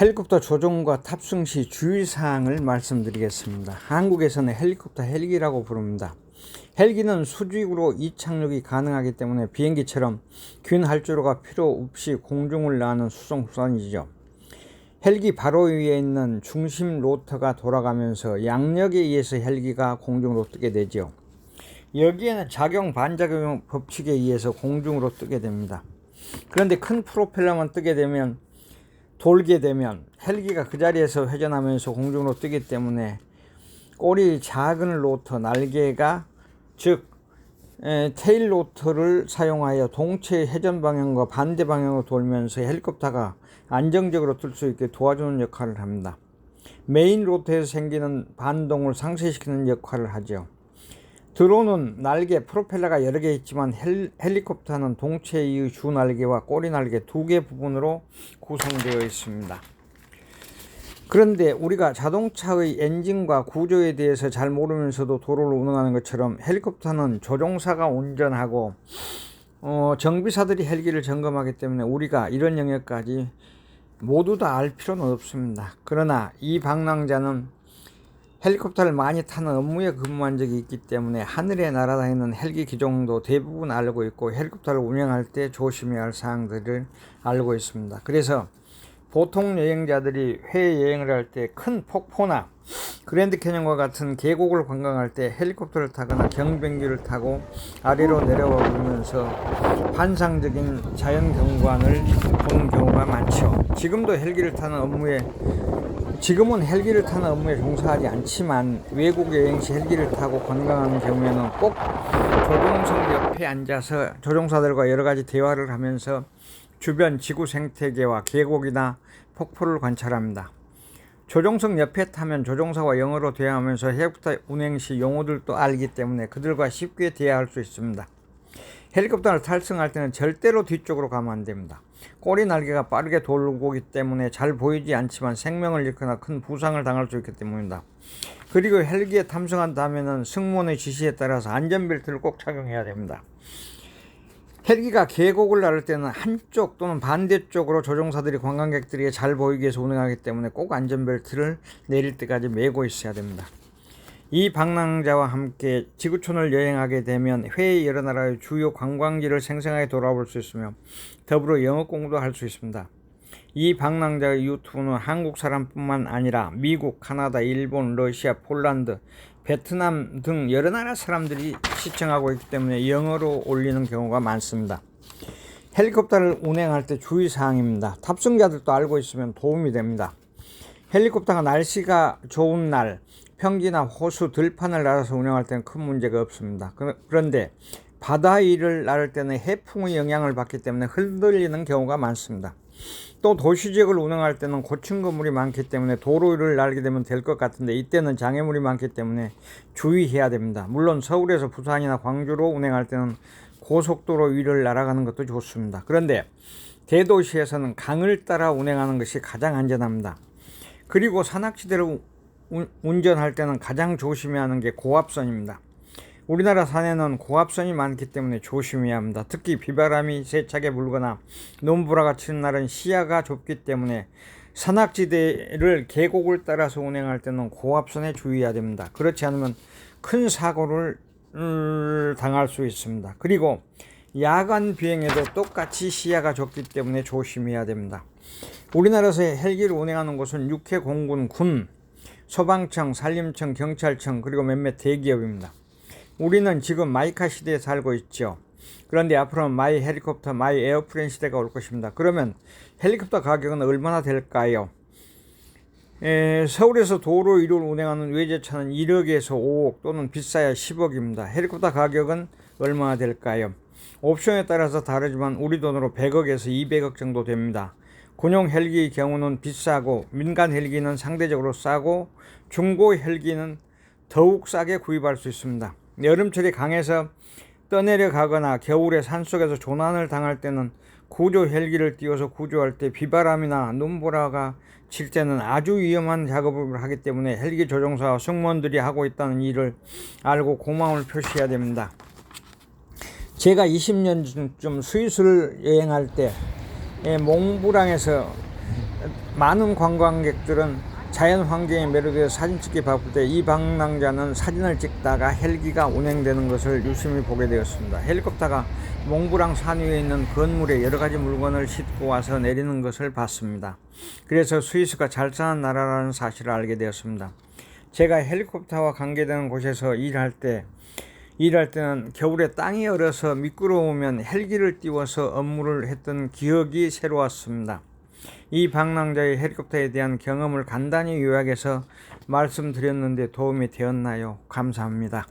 헬리콥터 조종과 탑승 시 주의사항을 말씀드리겠습니다. 한국에서는 헬리콥터 헬기라고 부릅니다. 헬기는 수직으로 이착륙이 가능하기 때문에 비행기처럼 균 활주로가 필요 없이 공중을 나는 수송수단이죠. 헬기 바로 위에 있는 중심 로터가 돌아가면서 양력에 의해서 헬기가 공중으로 뜨게 되죠. 여기에는 작용 반작용 법칙에 의해서 공중으로 뜨게 됩니다. 그런데 큰 프로펠러만 돌게 되면 헬기가 그 자리에서 회전하면서 공중으로 뜨기 때문에 꼬리 작은 로터 날개가 즉 테일 로터를 사용하여 동체 회전 방향과 반대 방향으로 돌면서 헬리콥터가 안정적으로 뜰 수 있게 도와주는 역할을 합니다. 메인 로터에서 생기는 반동을 상쇄시키는 역할을 하죠. 드론은 날개, 프로펠러가 여러 개 있지만 헬리콥터는 동체의 주 날개와 꼬리 날개 두 개 부분으로 구성되어 있습니다. 그런데 우리가 자동차의 엔진과 구조에 대해서 잘 모르면서도 도로를 운행하는 것처럼 헬리콥터는 조종사가 운전하고 정비사들이 헬기를 점검하기 때문에 우리가 이런 영역까지 모두 다 알 필요는 없습니다. 그러나 이 방랑자는 헬리콥터를 많이 타는 업무에 근무한 적이 있기 때문에 하늘에 날아다니는 헬기 기종도 대부분 알고 있고 헬리콥터를 운영할 때 조심해야 할 사항들을 알고 있습니다. 그래서 보통 여행자들이 해외여행을 할 때 큰 폭포나 그랜드 캐년과 같은 계곡을 관광할 때 헬리콥터를 타거나 경비행기를 타고 아래로 내려와 보면서 환상적인 자연 경관을 보는 경우가 많죠. 지금은 헬기를 타는 업무에 종사하지 않지만 외국 여행 시 헬기를 타고 관광하는 경우에는 꼭 조종석 옆에 앉아서 조종사들과 여러 가지 대화를 하면서 주변 지구 생태계와 계곡이나 폭포를 관찰합니다. 조종석 옆에 타면 조종사와 영어로 대화하면서 헬리콥터 운행 시 용어들도 알기 때문에 그들과 쉽게 대화할 수 있습니다. 헬리콥터를 탑승할 때는 절대로 뒤쪽으로 가면 안 됩니다. 꼬리 날개가 빠르게 돌고 있기 때문에 잘 보이지 않지만 생명을 잃거나 큰 부상을 당할 수 있기 때문입니다. 그리고 헬기에 탑승한 다음에는 승무원의 지시에 따라서 안전벨트를 꼭 착용해야 됩니다. 헬기가 계곡을 나를 때는 한쪽 또는 반대쪽으로 조종사들이 관광객들에게 잘 보이기 위해서 운행하기 때문에 꼭 안전벨트를 내릴 때까지 매고 있어야 됩니다. 이 방랑자와 함께 지구촌을 여행하게 되면 해외 여러 나라의 주요 관광지를 생생하게 돌아볼 수 있으며 더불어 영어 공부도 할 수 있습니다. 이 방랑자의 유튜브는 한국 사람뿐만 아니라 미국, 카나다, 일본, 러시아, 폴란드, 베트남 등 여러 나라 사람들이 시청하고 있기 때문에 영어로 올리는 경우가 많습니다. 헬리콥터를 운행할 때 주의사항입니다. 탑승자들도 알고 있으면 도움이 됩니다. 헬리콥터가 날씨가 좋은 날 평지나 호수, 들판을 날아서 운영할 때는 큰 문제가 없습니다. 그런데 바다 위를 나를 때는 해풍의 영향을 받기 때문에 흔들리는 경우가 많습니다. 또 도시지역을 운행할 때는 고층 건물이 많기 때문에 도로 위를 날게 되면 될 것 같은데 이때는 장애물이 많기 때문에 주의해야 됩니다. 물론 서울에서 부산이나 광주로 운행할 때는 고속도로 위를 날아가는 것도 좋습니다. 그런데 대도시에서는 강을 따라 운행하는 것이 가장 안전합니다. 그리고 산악지대를 운전할 때는 가장 조심해야 하는 게 고압선입니다. 우리나라 산에는 고압선이 많기 때문에 조심해야 합니다. 특히 비바람이 세차게 불거나 눈보라가 치는 날은 시야가 좁기 때문에 산악지대를 계곡을 따라서 운행할 때는 고압선에 주의해야 됩니다. 그렇지 않으면 큰 사고를 당할 수 있습니다. 그리고 야간 비행에도 똑같이 시야가 좁기 때문에 조심해야 됩니다. 우리나라에서 헬기를 운행하는 곳은 육해 공군, 군, 소방청, 산림청, 경찰청 그리고 몇몇 대기업입니다. 우리는 지금 마이카 시대에 살고 있죠. 그런데 앞으로는 마이 헬리콥터, 마이 에어플레인 시대가 올 것입니다. 그러면 헬리콥터 가격은 얼마나 될까요? 서울에서 도로 위를 운행하는 외제차는 1억에서 5억 또는 비싸야 10억입니다. 헬리콥터 가격은 얼마나 될까요? 옵션에 따라서 다르지만 우리 돈으로 100억에서 200억 정도 됩니다. 군용 헬기의 경우는 비싸고 민간 헬기는 상대적으로 싸고 중고 헬기는 더욱 싸게 구입할 수 있습니다. 여름철에 강에서 떠내려 가거나 겨울에 산속에서 조난을 당할 때는 구조 헬기를 띄워서 구조할 때 비바람이나 눈보라가 칠 때는 아주 위험한 작업을 하기 때문에 헬기 조종사와 승무원들이 하고 있다는 일을 알고 고마움을 표시해야 됩니다. 제가 20년쯤 스위스를 여행할 때 몽브랑에서 많은 관광객들은 자연 환경에 매료되어 사진 찍기 바쁠 때 이 방랑자는 사진을 찍다가 헬기가 운행되는 것을 유심히 보게 되었습니다. 헬리콥터가 몽브랑 산 위에 있는 건물에 여러 가지 물건을 싣고 와서 내리는 것을 봤습니다. 그래서 스위스가 잘 사는 나라라는 사실을 알게 되었습니다. 제가 헬리콥터와 관계되는 곳에서 일할 때는 겨울에 땅이 얼어서 미끄러우면 헬기를 띄워서 업무를 했던 기억이 새로웠습니다. 이 방랑자의 헬리콥터에 대한 경험을 간단히 요약해서 말씀드렸는데 도움이 되었나요? 감사합니다.